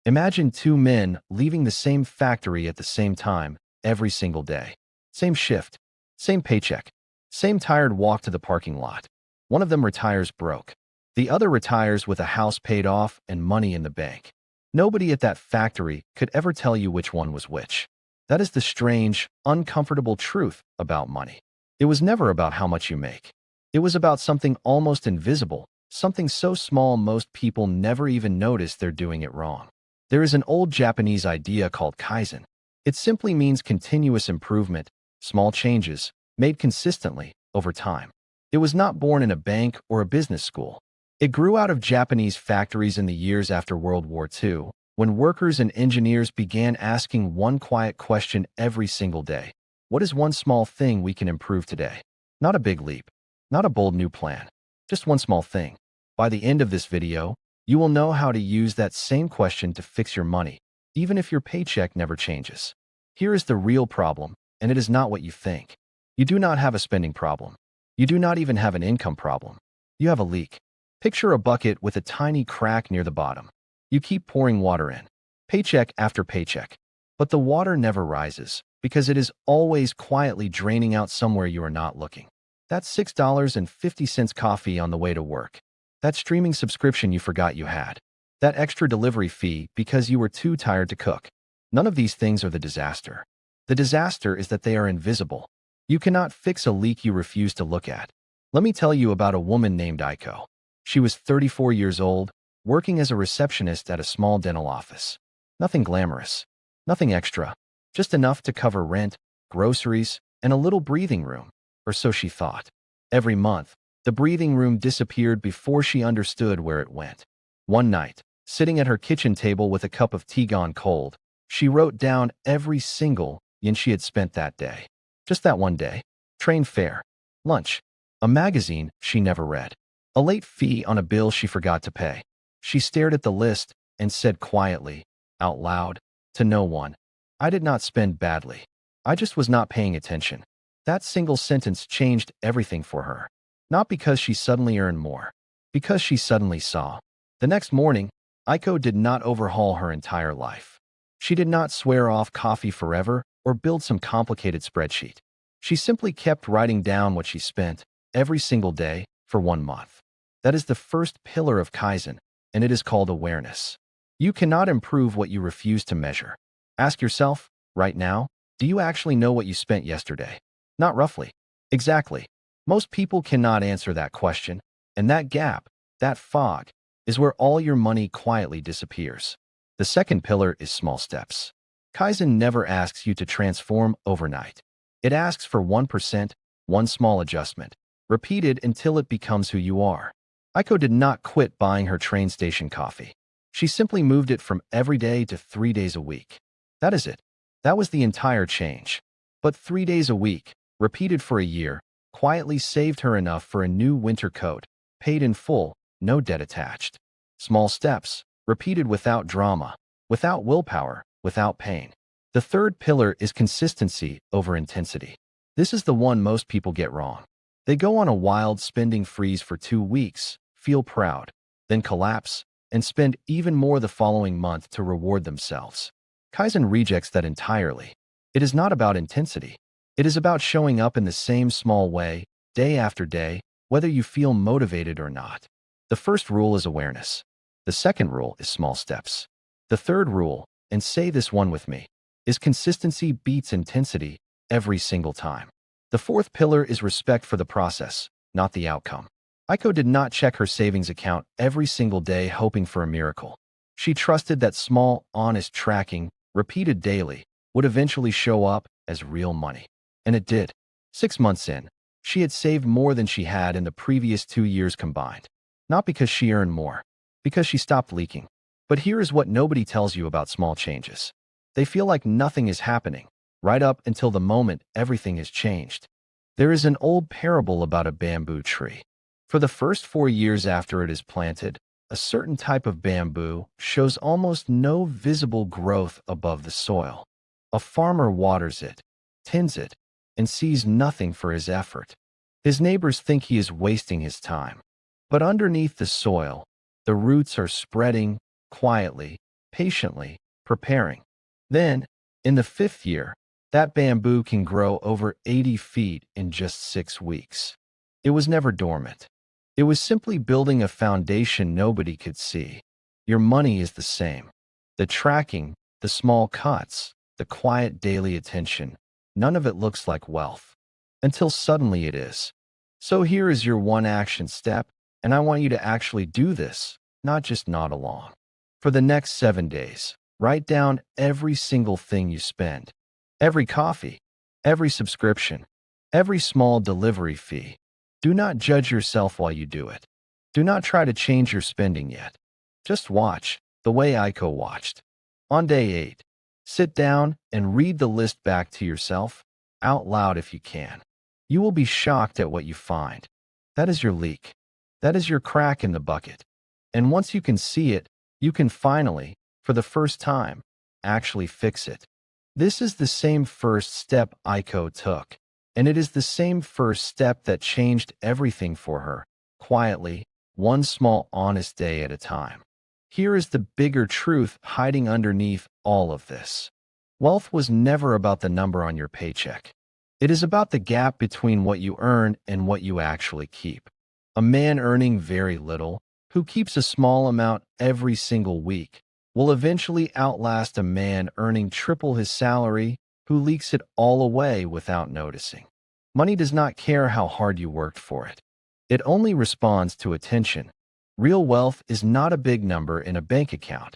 Imagine two men leaving the same factory at the same time every single day. Same shift, same paycheck, same tired walk to the parking lot. One of them retires broke. The other retires with a house paid off and money in the bank. Nobody at that factory could ever tell you which one was which. That is the strange, uncomfortable truth about money. It was never about how much you make. It was about something almost invisible, something so small most people never even notice they're doing it wrong. There is an old Japanese idea called Kaizen. It simply means continuous improvement, small changes, made consistently over time. It was not born in a bank or a business school. It grew out of Japanese factories in the years after World War II, when workers and engineers began asking one quiet question every single day. What is one small thing we can improve today? Not a big leap, not a bold new plan, just one small thing. By the end of this video, you will know how to use that same question to fix your money, even if your paycheck never changes. Here is the real problem, and it is not what you think. You do not have a spending problem. You do not even have an income problem. You have a leak. Picture a bucket with a tiny crack near the bottom. You keep pouring water in, paycheck after paycheck, but the water never rises because it is always quietly draining out somewhere you are not looking. That's $6.50 coffee on the way to work. That streaming subscription you forgot you had. That extra delivery fee because you were too tired to cook. None of these things are the disaster. The disaster is that they are invisible. You cannot fix a leak you refuse to look at. Let me tell you about a woman named Aiko. She was 34 years old, working as a receptionist at a small dental office. Nothing glamorous, nothing extra, just enough to cover rent, groceries, and a little breathing room, or so she thought. Every month, the breathing room disappeared before she understood where it went. One night, sitting at her kitchen table with a cup of tea gone cold, she wrote down every single yen she had spent that day. Just that one day. Train fare, lunch, a magazine she never read, a late fee on a bill she forgot to pay. She stared at the list and said quietly, out loud, to no one, "I did not spend badly. I just was not paying attention." That single sentence changed everything for her. Not because she suddenly earned more, because she suddenly saw. The next morning, Aiko did not overhaul her entire life. She did not swear off coffee forever or build some complicated spreadsheet. She simply kept writing down what she spent every single day for 1 month. That is the first pillar of Kaizen, and it is called awareness. You cannot improve what you refuse to measure. Ask yourself, right now, do you actually know what you spent yesterday? Not roughly. Exactly. Most people cannot answer that question, and that gap, that fog, is where all your money quietly disappears. The second pillar is small steps. Kaizen never asks you to transform overnight. It asks for 1%, one small adjustment, repeated until it becomes who you are. Aiko did not quit buying her train station coffee. She simply moved it from every day to 3 days a week. That is it. That was the entire change. But 3 days a week, repeated for a year, quietly saved her enough for a new winter coat, paid in full, no debt attached. Small steps, repeated without drama, without willpower, without pain. The third pillar is consistency over intensity. This is the one most people get wrong. They go on a wild spending freeze for 2 weeks, feel proud, then collapse, and spend even more the following month to reward themselves. Kaizen rejects that entirely. It is not about intensity. It is about showing up in the same small way, day after day, whether you feel motivated or not. The first rule is awareness. The second rule is small steps. The third rule, and say this one with me, is consistency beats intensity every single time. The fourth pillar is respect for the process, not the outcome. Aiko did not check her savings account every single day hoping for a miracle. She trusted that small, honest tracking, repeated daily, would eventually show up as real money. And it did. 6 months in, she had saved more than she had in the previous 2 years combined. Not because she earned more, because she stopped leaking. But here is what nobody tells you about small changes. They feel like nothing is happening, right up until the moment everything is changed. There is an old parable about a bamboo tree. For the first 4 years after it is planted, a certain type of bamboo shows almost no visible growth above the soil. A farmer waters it, tends it, and sees nothing for his effort. His neighbors think he is wasting his time. But underneath the soil, the roots are spreading quietly, patiently, preparing. Then, in the 5th year, that bamboo can grow over 80 feet in just 6 weeks. It was never dormant. It was simply building a foundation nobody could see. Your money is the same. The tracking, the small cuts, the quiet daily attention, none of it looks like wealth. Until suddenly it is. So here is your one action step, and I want you to actually do this, not just nod along. For the next 7 days, write down every single thing you spend. Every coffee, every subscription, every small delivery fee. Do not judge yourself while you do it. Do not try to change your spending yet. Just watch, the way Aiko watched. On day 8, sit down and read the list back to yourself, out loud if you can. You will be shocked at what you find. That is your leak. That is your crack in the bucket. And once you can see it, you can finally, for the first time, actually fix it. This is the same first step Aiko took, and it is the same first step that changed everything for her, quietly, one small honest day at a time. Here is the bigger truth hiding underneath all of this. Wealth was never about the number on your paycheck. It is about the gap between what you earn and what you actually keep. A man earning very little, who keeps a small amount every single week, will eventually outlast a man earning triple his salary who leaks it all away without noticing. Money does not care how hard you worked for it. It only responds to attention. Real wealth is not a big number in a bank account.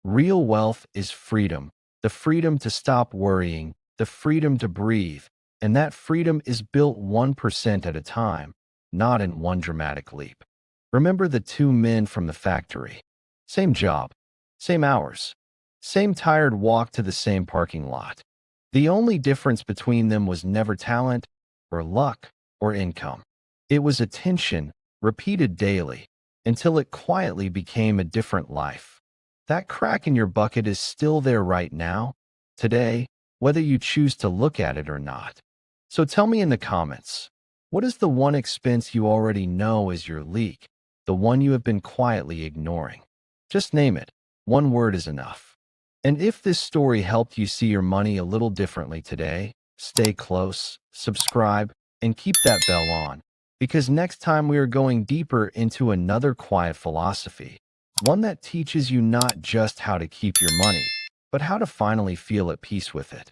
Real wealth is freedom, the freedom to stop worrying, the freedom to breathe, and that freedom is built 1% at a time, not in one dramatic leap. Remember the two men from the factory. Same job, same hours, same tired walk to the same parking lot. The only difference between them was never talent, or luck, or income. It was attention, repeated daily, until it quietly became a different life. That crack in your bucket is still there right now, today, whether you choose to look at it or not. So tell me in the comments, what is the one expense you already know is your leak, the one you have been quietly ignoring? Just name it. One word is enough. And if this story helped you see your money a little differently today, stay close, subscribe, and keep that bell on, because next time we are going deeper into another quiet philosophy, one that teaches you not just how to keep your money, but how to finally feel at peace with it.